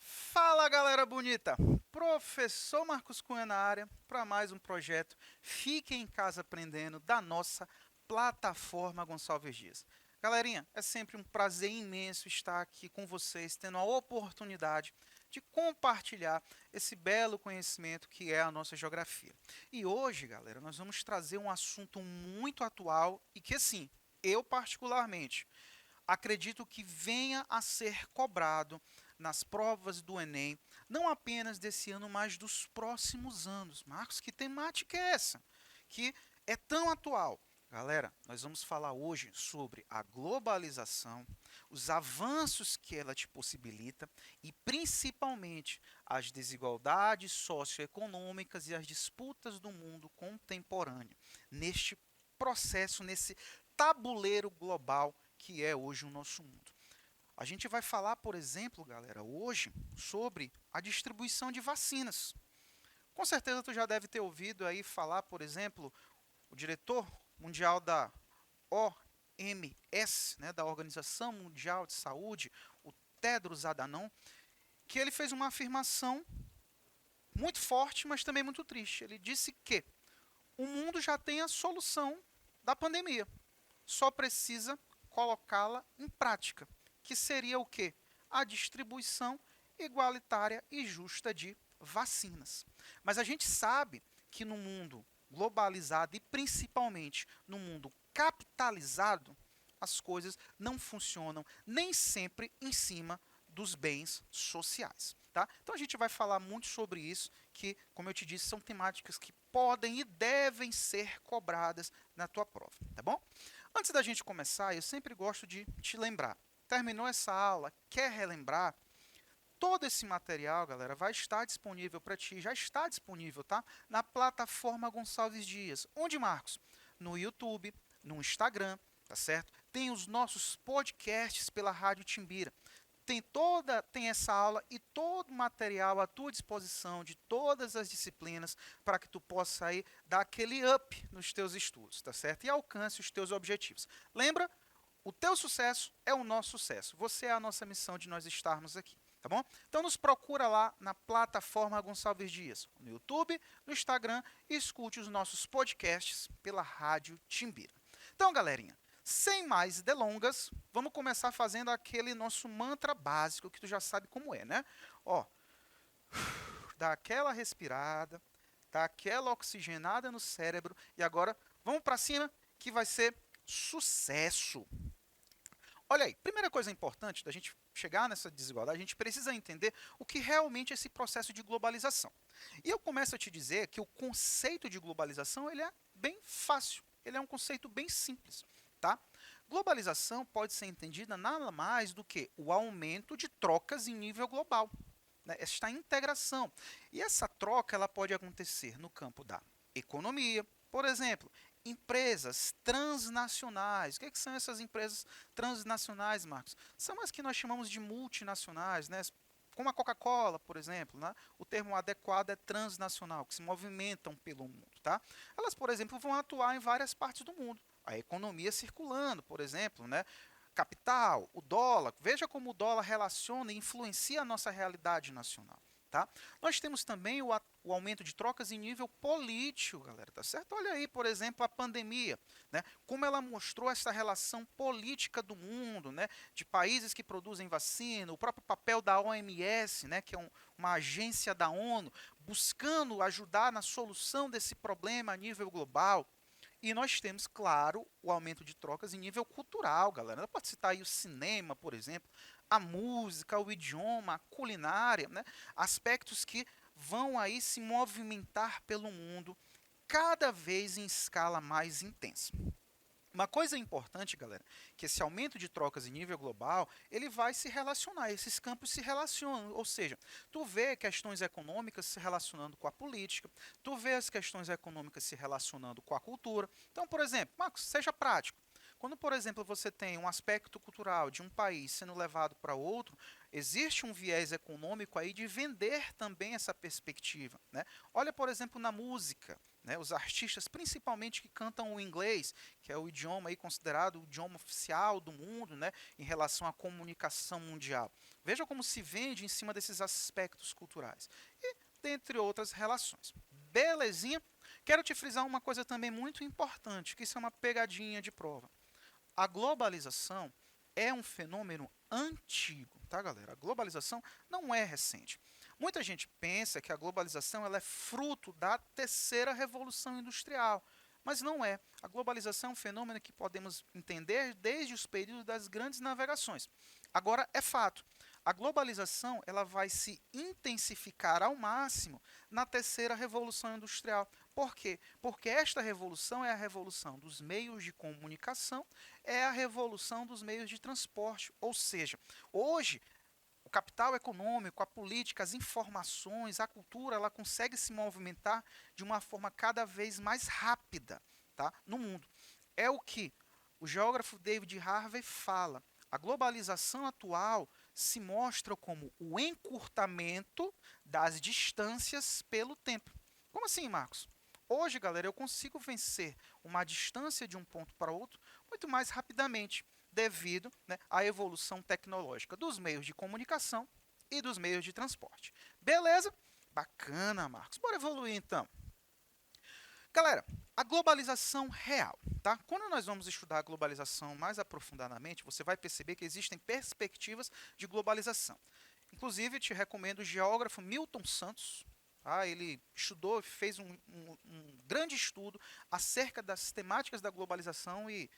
Fala galera bonita, professor Marcos Cunha na área para mais um projeto Fique em Casa Aprendendo da nossa plataforma Gonçalves Dias. Galerinha, é sempre um prazer imenso estar aqui com vocês, tendo a oportunidade de compartilhar esse belo conhecimento que é a nossa geografia. E hoje, galera, nós vamos trazer um assunto muito atual e que, assim, eu particularmente acredito que venha a ser cobrado nas provas do Enem, não apenas desse ano, mas dos próximos anos. Marcos, que temática é essa? Que é tão atual. Galera, nós vamos falar hoje sobre a globalização, os avanços que ela te possibilita e principalmente as desigualdades socioeconômicas e as disputas do mundo contemporâneo neste processo, nesse tabuleiro global que é hoje o nosso mundo. A gente vai falar, por exemplo, galera, hoje sobre a distribuição de vacinas. Com certeza tu já deve ter ouvido aí falar, por exemplo, o diretor mundial da OMS, né, da Organização Mundial de Saúde, o Tedros Adhanom, que ele fez uma afirmação muito forte, mas também muito triste. Ele disse que o mundo já tem a solução da pandemia, só precisa colocá-la em prática, que seria o quê? A distribuição igualitária e justa de vacinas. Mas a gente sabe que no mundo globalizado e principalmente no mundo capitalizado, as coisas não funcionam nem sempre em cima dos bens sociais. Tá? Então a gente vai falar muito sobre isso, que, como eu te disse, são temáticas que podem e devem ser cobradas na tua prova, tá bom? Antes da gente começar, eu sempre gosto de te lembrar. Terminou essa aula, quer relembrar? Todo esse material, galera, vai estar disponível para ti, já está disponível, tá? Na plataforma Gonçalves Dias. Onde, Marcos? No YouTube, no Instagram, tá certo? Tem os nossos podcasts pela Rádio Timbira. Tem essa aula e todo o material à tua disposição de todas as disciplinas para que tu possa aí dar aquele up nos teus estudos, tá certo? E alcance os teus objetivos. Lembra? O teu sucesso é o nosso sucesso. Você é a nossa missão de nós estarmos aqui, tá bom? Então nos procura lá na plataforma Gonçalves Dias, no YouTube, no Instagram e escute os nossos podcasts pela Rádio Timbira. Então, galerinha, sem mais delongas, vamos começar fazendo aquele nosso mantra básico que tu já sabe como é, né? Ó, dá aquela respirada, dá aquela oxigenada no cérebro e agora vamos para cima que vai ser sucesso. Olha aí, primeira coisa importante da gente chegar nessa desigualdade, a gente precisa entender o que realmente é esse processo de globalização. E eu começo a te dizer que o conceito de globalização ele é bem fácil, ele é um conceito bem simples. Tá? Globalização pode ser entendida nada mais do que o aumento de trocas em nível global, né? Esta integração. E essa troca ela pode acontecer no campo da economia, por exemplo, empresas transnacionais. O que são essas empresas transnacionais, Marcos? São as que nós chamamos de multinacionais, né? Como a Coca-Cola, por exemplo, né? O termo adequado é transnacional, que se movimentam pelo mundo. Tá? Elas, por exemplo, vão atuar em várias partes do mundo. A economia circulando, por exemplo, né? Capital, o dólar. Veja como o dólar relaciona e influencia a nossa realidade nacional. Tá? Nós temos também o aumento de trocas em nível político, galera, tá certo? Olha aí, por exemplo, a pandemia, né? Como ela mostrou essa relação política do mundo, né? De países que produzem vacina, o próprio papel da OMS, né? Que é uma agência da ONU, buscando ajudar na solução desse problema a nível global. E nós temos, claro, o aumento de trocas em nível cultural, galera. Pode citar aí o cinema, por exemplo, a música, o idioma, a culinária, né? Aspectos que vão aí se movimentar pelo mundo cada vez em escala mais intensa. Uma coisa importante, galera, que esse aumento de trocas em nível global, ele vai se relacionar, esses campos se relacionam, ou seja, tu vê questões econômicas se relacionando com a política, tu vê as questões econômicas se relacionando com a cultura. Então, por exemplo, Marcos, seja prático. Quando, por exemplo, você tem um aspecto cultural de um país sendo levado para outro, existe um viés econômico aí de vender também essa perspectiva, né? Olha, por exemplo, na música, né? Os artistas, principalmente que cantam o inglês, que é o idioma aí considerado o idioma oficial do mundo, né? Em relação à comunicação mundial. Veja como se vende em cima desses aspectos culturais. E dentre outras relações. Belezinha? Quero te frisar uma coisa também muito importante, que isso é uma pegadinha de prova. A globalização é um fenômeno antigo, tá, galera? A globalização não é recente. Muita gente pensa que a globalização ela é fruto da terceira revolução industrial, mas não é. A globalização é um fenômeno que podemos entender desde os períodos das grandes navegações. Agora, é fato, a globalização ela vai se intensificar ao máximo na terceira revolução industrial. Por quê? Porque esta revolução é a revolução dos meios de comunicação, é a revolução dos meios de transporte. Ou seja, hoje o capital econômico, a política, as informações, a cultura, ela consegue se movimentar de uma forma cada vez mais rápida, tá, no mundo. É o que o geógrafo David Harvey fala. A globalização atual se mostra como o encurtamento das distâncias pelo tempo. Como assim, Marcos? Hoje, galera, eu consigo vencer uma distância de um ponto para outro muito mais rapidamente, devido, né, à evolução tecnológica dos meios de comunicação e dos meios de transporte. Beleza? Bacana, Marcos. Bora evoluir então. Galera, a globalização real, tá? Quando nós vamos estudar a globalização mais aprofundadamente, você vai perceber que existem perspectivas de globalização. Inclusive, te recomendo o geógrafo Milton Santos. Tá? Ele estudou, fez um grande estudo acerca das temáticas da globalização e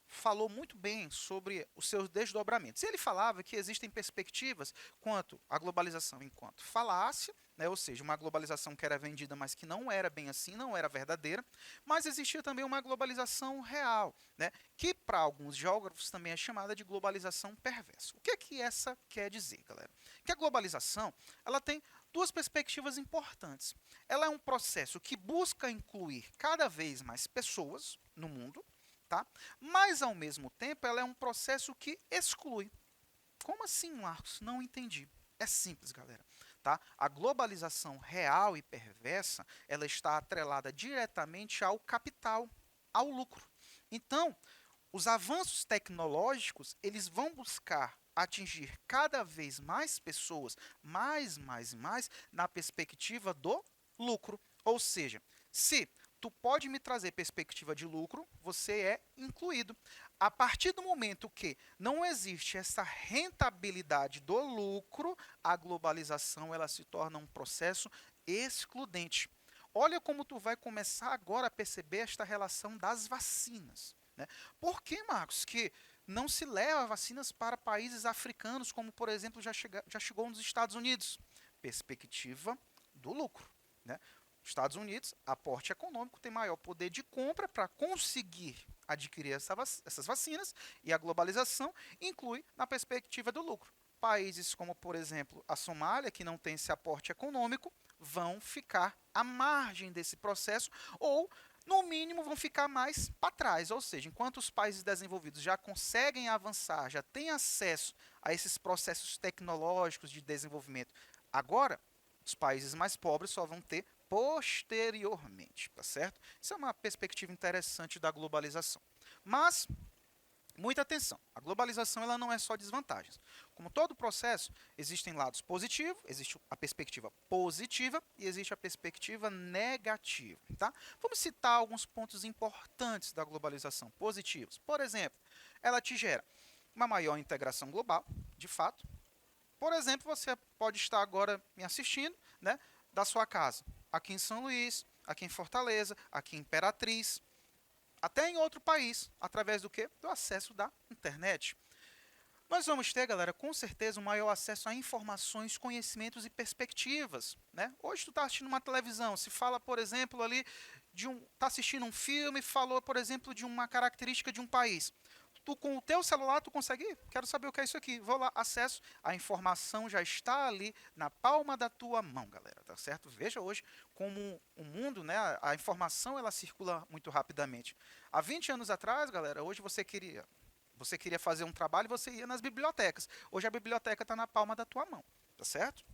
falou muito bem sobre os seus desdobramentos. Ele falava que existem perspectivas quanto à globalização enquanto falácia, né, ou seja, uma globalização que era vendida, mas que não era bem assim, não era verdadeira, mas existia também uma globalização real, né, que para alguns geógrafos também é chamada de globalização perversa. O que é que essa quer dizer, galera? Que a globalização ela tem duas perspectivas importantes. Ela é um processo que busca incluir cada vez mais pessoas no mundo, tá? Mas, ao mesmo tempo, ela é um processo que exclui. Como assim, Marcos? Não entendi. É simples, galera. Tá? A globalização real e perversa, ela está atrelada diretamente ao capital, ao lucro. Então, os avanços tecnológicos, eles vão buscar atingir cada vez mais pessoas, mais, na perspectiva do lucro. Ou seja, se tu pode me trazer perspectiva de lucro, você é incluído. A partir do momento que não existe essa rentabilidade do lucro, a globalização ela se torna um processo excludente. Olha como tu vai começar agora a perceber esta relação das vacinas, né? Por que, Marcos, que não se leva vacinas para países africanos, como, por exemplo, já chegou nos Estados Unidos? Perspectiva do lucro, né? Estados Unidos, aporte econômico, tem maior poder de compra para conseguir adquirir essas vacinas, e a globalização inclui na perspectiva do lucro. Países como, por exemplo, a Somália, que não tem esse aporte econômico, vão ficar à margem desse processo ou, no mínimo, vão ficar mais para trás. Ou seja, enquanto os países desenvolvidos já conseguem avançar, já têm acesso a esses processos tecnológicos de desenvolvimento, agora, os países mais pobres só vão ter posteriormente, tá certo? Isso é uma perspectiva interessante da globalização. Mas, muita atenção, a globalização ela não é só desvantagens. Como todo processo, existem lados positivos, existe a perspectiva positiva e existe a perspectiva negativa, tá? Vamos citar alguns pontos importantes da globalização positivos. Por exemplo, ela te gera uma maior integração global, de fato. Por exemplo, você pode estar agora me assistindo, né, da sua casa, aqui em São Luís, aqui em Fortaleza, aqui em Imperatriz, até em outro país, através do quê? Do acesso da internet. Nós vamos ter, galera, com certeza, um maior acesso a informações, conhecimentos e perspectivas, né? Hoje tu está assistindo uma televisão, se fala, por exemplo, ali está assistindo um filme, falou, por exemplo, de uma característica de um país. Tu com o teu celular, tu consegue ir? Quero saber o que é isso aqui. Vou lá, acesso. A informação já está ali na palma da tua mão, galera, tá certo? Veja hoje como o mundo, né, a informação ela circula muito rapidamente. Há 20 anos atrás, galera, hoje você queria fazer um trabalho, você ia nas bibliotecas. Hoje a biblioteca está na palma da tua mão, tá certo?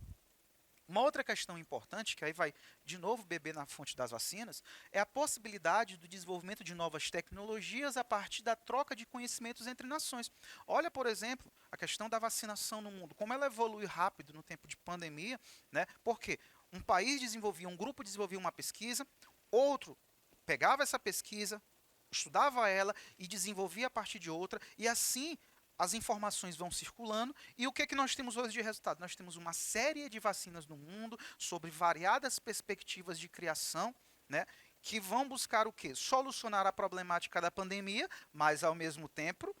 Uma outra questão importante, que aí vai de novo beber na fonte das vacinas, é a possibilidade do desenvolvimento de novas tecnologias a partir da troca de conhecimentos entre nações. Olha, por exemplo, a questão da vacinação no mundo, como ela evolui rápido no tempo de pandemia, né? Porque um país desenvolvia, um grupo desenvolvia uma pesquisa, outro pegava essa pesquisa, estudava ela e desenvolvia a partir de outra, e assim as informações vão circulando. E o que, que nós temos hoje de resultado? Nós temos uma série de vacinas no mundo, sobre variadas perspectivas de criação, né, que vão buscar o quê? Solucionar a problemática da pandemia, mas ao mesmo tempo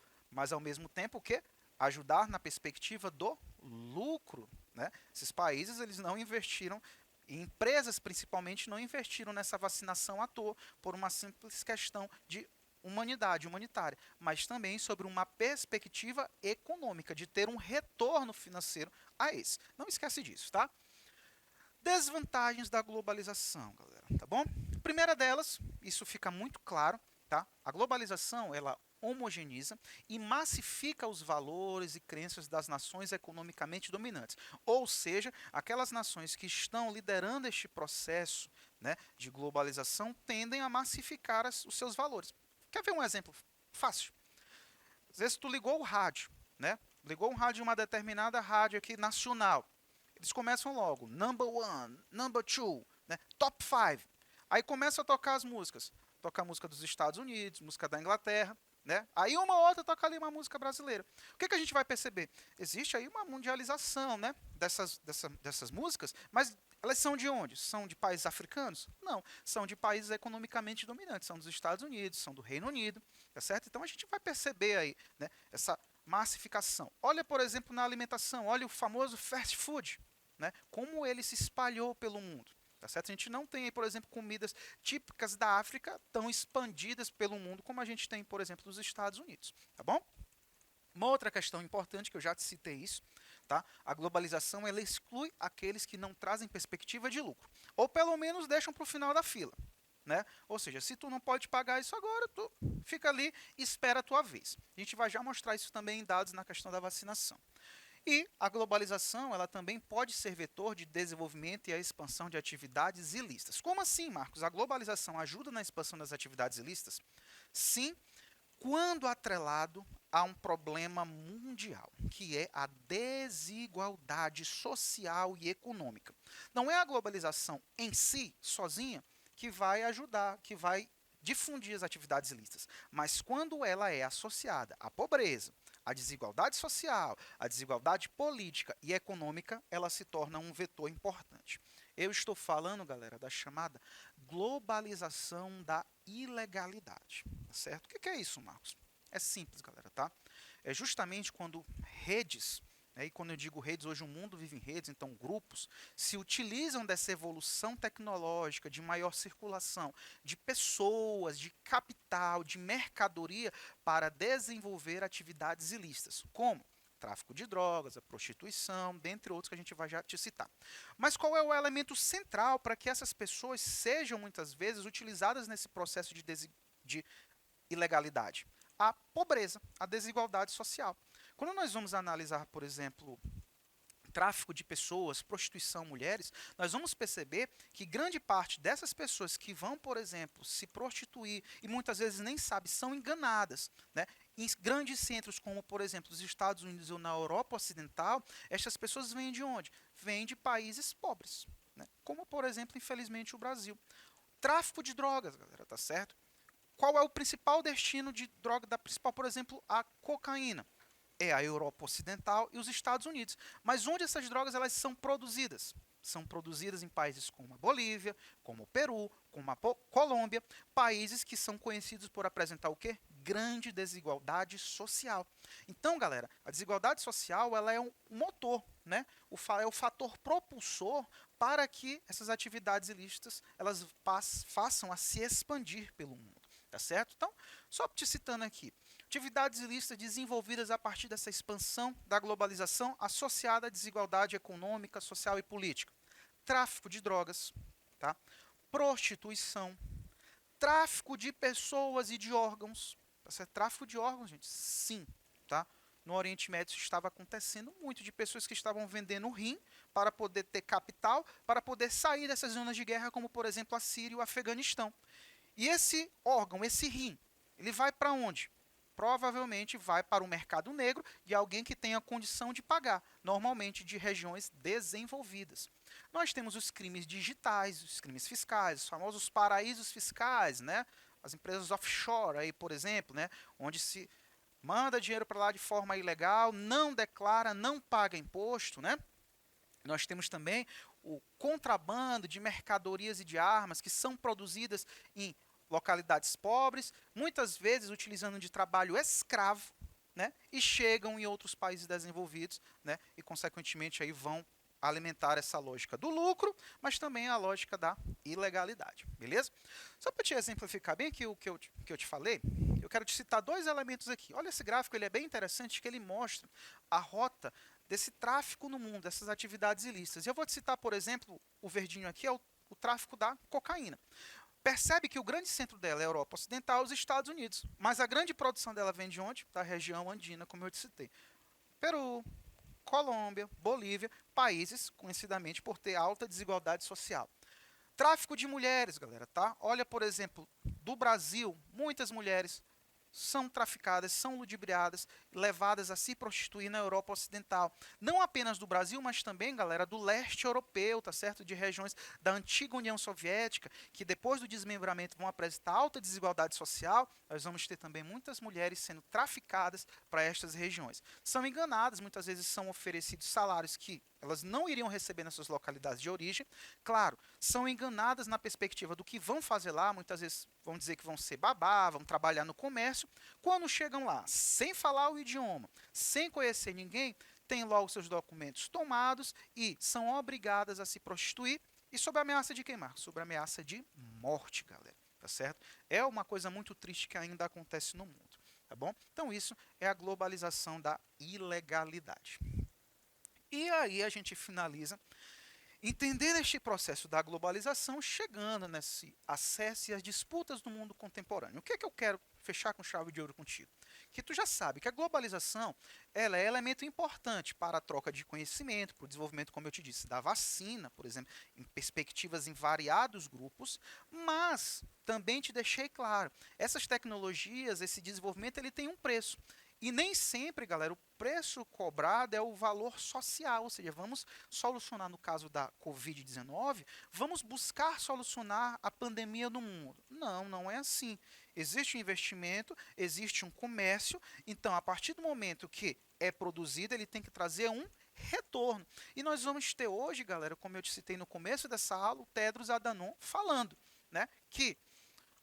o quê? Ajudar na perspectiva do lucro. Né? Esses países eles não investiram, e empresas principalmente não investiram nessa vacinação à toa, por uma simples questão de humanitária, mas também sobre uma perspectiva econômica, de ter um retorno financeiro a esse. Não esquece disso, tá? Desvantagens da globalização, galera, tá bom? Primeira delas, isso fica muito claro, tá? A globalização, ela homogeneiza e massifica os valores e crenças das nações economicamente dominantes. Ou seja, aquelas nações que estão liderando este processo, né, de globalização tendem a massificar os seus valores. Quer ver um exemplo fácil? Às vezes tu ligou o rádio, né? Ligou um rádio, uma determinada rádio aqui nacional. Eles começam logo, number one, number two, né? Top five. Aí começa a tocar as músicas. Toca a música dos Estados Unidos, música da Inglaterra, né? Aí uma outra toca ali uma música brasileira. O que, que a gente vai perceber? Existe aí uma mundialização, né? Dessas músicas, mas elas são de onde? São de países africanos? Não, são de países economicamente dominantes, são dos Estados Unidos, são do Reino Unido, tá certo? Então a gente vai perceber aí, né, essa massificação. Olha, por exemplo, na alimentação, olha o famoso fast food, né? Como ele se espalhou pelo mundo. Tá certo? A gente não tem, por exemplo, comidas típicas da África tão expandidas pelo mundo como a gente tem, por exemplo, nos Estados Unidos. Tá bom? Uma outra questão importante, que eu já te citei isso, tá? A globalização ela exclui aqueles que não trazem perspectiva de lucro. Ou pelo menos deixam para o final da fila. Né? Ou seja, se tu não pode pagar isso agora, tu fica ali e espera a tua vez. A gente vai já mostrar isso também em dados na questão da vacinação. E a globalização ela também pode ser vetor de desenvolvimento e a expansão de atividades ilícitas. Como assim, Marcos? A globalização ajuda na expansão das atividades ilícitas? Sim, quando atrelado a um problema mundial, que é a desigualdade social e econômica. Não é a globalização em si, sozinha, que vai ajudar, que vai difundir as atividades ilícitas, mas quando ela é associada à pobreza, a desigualdade social, a desigualdade política e econômica, ela se torna um vetor importante. Eu estou falando, galera, da chamada globalização da ilegalidade. Tá certo? O que é isso, Marcos? É simples, galera, tá? É justamente quando redes, né, e quando eu digo redes, hoje o mundo vive em redes, então grupos, se utilizam dessa evolução tecnológica, de maior circulação de pessoas, de capital, de mercadoria, para desenvolver atividades ilícitas, como tráfico de drogas, a prostituição, dentre outros que a gente vai já te citar. Mas qual é o elemento central para que essas pessoas sejam muitas vezes utilizadas nesse processo de ilegalidade? A pobreza, a desigualdade social. Quando nós vamos analisar, por exemplo, tráfico de pessoas, prostituição, mulheres, nós vamos perceber que grande parte dessas pessoas que vão, por exemplo, se prostituir e muitas vezes nem sabem, são enganadas, né? Em grandes centros como, por exemplo, os Estados Unidos ou na Europa Ocidental, estas pessoas vêm de onde? Vêm de países pobres, né? Como, por exemplo, infelizmente, o Brasil. Tráfico de drogas, galera, tá certo? Qual é o principal destino de droga da principal, por exemplo, a cocaína? É a Europa Ocidental e os Estados Unidos. Mas onde essas drogas elas são produzidas? São produzidas em países como a Bolívia, como o Peru, como a Colômbia, países que são conhecidos por apresentar o quê? Grande desigualdade social. Então, galera, a desigualdade social ela é um motor, né? É o fator propulsor para que essas atividades ilícitas elas façam a se expandir pelo mundo. Tá certo? Então, só te citando aqui, Atividades ilícitas desenvolvidas a partir dessa expansão da globalização associada à desigualdade econômica, social e política. Tráfico de drogas, tá? Prostituição, tráfico de pessoas e de órgãos. Tá certo? Tráfico de órgãos, gente, sim. Tá? No Oriente Médio isso estava acontecendo muito, de pessoas que estavam vendendo rim para poder ter capital, para poder sair dessas zonas de guerra, como por exemplo a Síria e o Afeganistão. E esse órgão, esse rim, ele vai para onde? Provavelmente vai para o mercado negro de alguém que tenha condição de pagar, normalmente de regiões desenvolvidas. Nós temos os crimes digitais, os crimes fiscais, os famosos paraísos fiscais, né? As empresas offshore, aí, por exemplo, né? Onde se manda dinheiro para lá de forma ilegal, não declara, não paga imposto, né? Nós temos também o contrabando de mercadorias e de armas que são produzidas em localidades pobres, muitas vezes utilizando de trabalho escravo, né? E chegam em outros países desenvolvidos, né? E consequentemente aí vão alimentar essa lógica do lucro, mas também a lógica da ilegalidade, beleza? Só para te exemplificar bem aqui o que eu te falei, eu quero te citar dois elementos aqui. Olha esse gráfico, ele é bem interessante, que ele mostra a rota desse tráfico no mundo, dessas atividades ilícitas. E eu vou te citar, por exemplo, o verdinho aqui é o tráfico da cocaína. Percebe que o grande centro dela é a Europa Ocidental e os Estados Unidos, mas a grande produção dela vem de onde? Da região andina, como eu te citei. Peru, Colômbia, Bolívia, países conhecidamente por ter alta desigualdade social. Tráfico de mulheres, galera, tá? Olha, por exemplo, do Brasil, muitas mulheres são traficadas, são ludibriadas, levadas a se prostituir na Europa Ocidental. Não apenas do Brasil, mas também, galera, do leste europeu, tá certo? De regiões da antiga União Soviética, que depois do desmembramento vão apresentar alta desigualdade social. Nós vamos ter também muitas mulheres sendo traficadas para estas regiões. São enganadas, muitas vezes são oferecidos salários que elas não iriam receber nessas localidades de origem. Claro, são enganadas na perspectiva do que vão fazer lá, muitas vezes vão dizer que vão ser babá, vão trabalhar no comércio. Quando chegam lá, sem falar o idioma, sem conhecer ninguém, têm logo seus documentos tomados e são obrigadas a se prostituir e sob ameaça de queimar, sob ameaça de morte, galera, tá certo? É uma coisa muito triste que ainda acontece no mundo, tá bom? Então isso é a globalização da ilegalidade. E aí a gente finaliza entendendo este processo da globalização, chegando nesse acesso e as disputas do mundo contemporâneo. O que é que eu quero fechar com chave de ouro contigo? Que tu já sabe que a globalização ela é elemento importante para a troca de conhecimento, para o desenvolvimento, como eu te disse, da vacina, por exemplo, em perspectivas em variados grupos, mas também te deixei claro, essas tecnologias, esse desenvolvimento, ele tem um preço. E nem sempre, galera, o preço cobrado é o valor social, ou seja, vamos solucionar no caso da Covid-19, vamos buscar solucionar a pandemia no mundo. Não, não é assim. Existe um investimento, existe um comércio, então a partir do momento que é produzido, ele tem que trazer um retorno. E nós vamos ter hoje, galera, como eu te citei no começo dessa aula, o Tedros Adhanom falando, né, que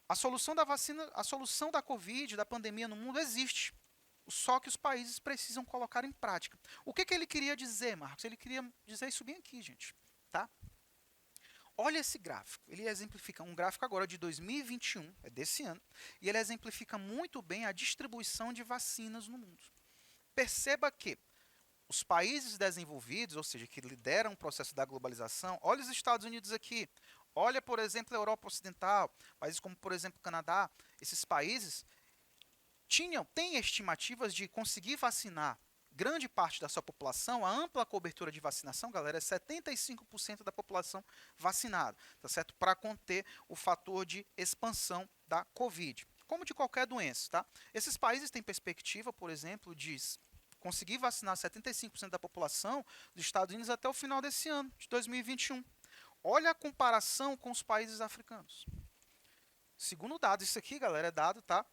a solução da vacina, a solução da Covid, da pandemia no mundo existe. Só que os países precisam colocar em prática. O que ele queria dizer, Marcos? Ele queria dizer isso bem aqui, gente. Tá? Olha esse gráfico. Ele exemplifica um gráfico agora de 2021, é desse ano, e ele exemplifica muito bem a distribuição de vacinas no mundo. Perceba que os países desenvolvidos, ou seja, que lideram o processo da globalização, olha os Estados Unidos aqui, olha, por exemplo, a Europa Ocidental, países como, por exemplo, o Canadá, esses países têm estimativas de conseguir vacinar grande parte da sua população, a ampla cobertura de vacinação, galera, é 75% da população vacinada, tá certo? Para conter o fator de expansão da Covid, como de qualquer doença, tá? Esses países têm perspectiva, por exemplo, de conseguir vacinar 75% da população dos Estados Unidos até o final desse ano, de 2021. Olha a comparação com os países africanos. Segundo dados, isso aqui, galera, é dado, tá?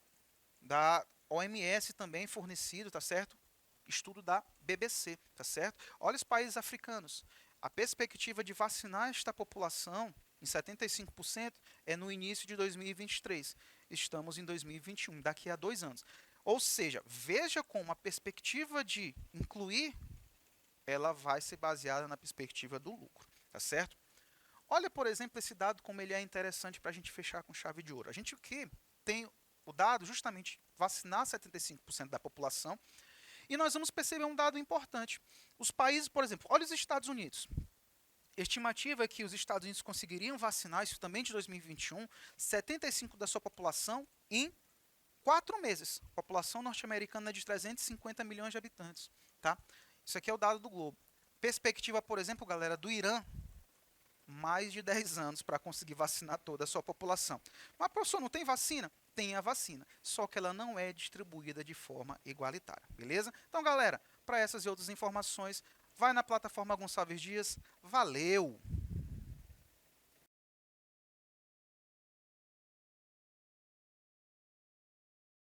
Da OMS também fornecido, tá certo? Estudo da BBC, tá certo? Olha os países africanos. A perspectiva de vacinar esta população em 75% é no início de 2023. Estamos em 2021, daqui a 2 anos. Ou seja, veja como a perspectiva de incluir, ela vai ser baseada na perspectiva do lucro, tá certo? Olha, por exemplo, esse dado como ele é interessante para a gente fechar com chave de ouro. A gente o que tem o dado, justamente vacinar 75% da população. E nós vamos perceber um dado importante. Os países, por exemplo, olha os Estados Unidos. A estimativa é que os Estados Unidos conseguiriam vacinar, isso também de 2021, 75% da sua população em 4 meses. A população norte-americana é de 350 milhões de habitantes. Tá? Isso aqui é o dado do Globo. Perspectiva, por exemplo, galera, do Irã, mais de 10 anos para conseguir vacinar toda a sua população. Mas, professor, não tem vacina? Tem a vacina, só que ela não é distribuída de forma igualitária, beleza? Então, galera, para essas e outras informações, vai na plataforma Gonçalves Dias. Valeu!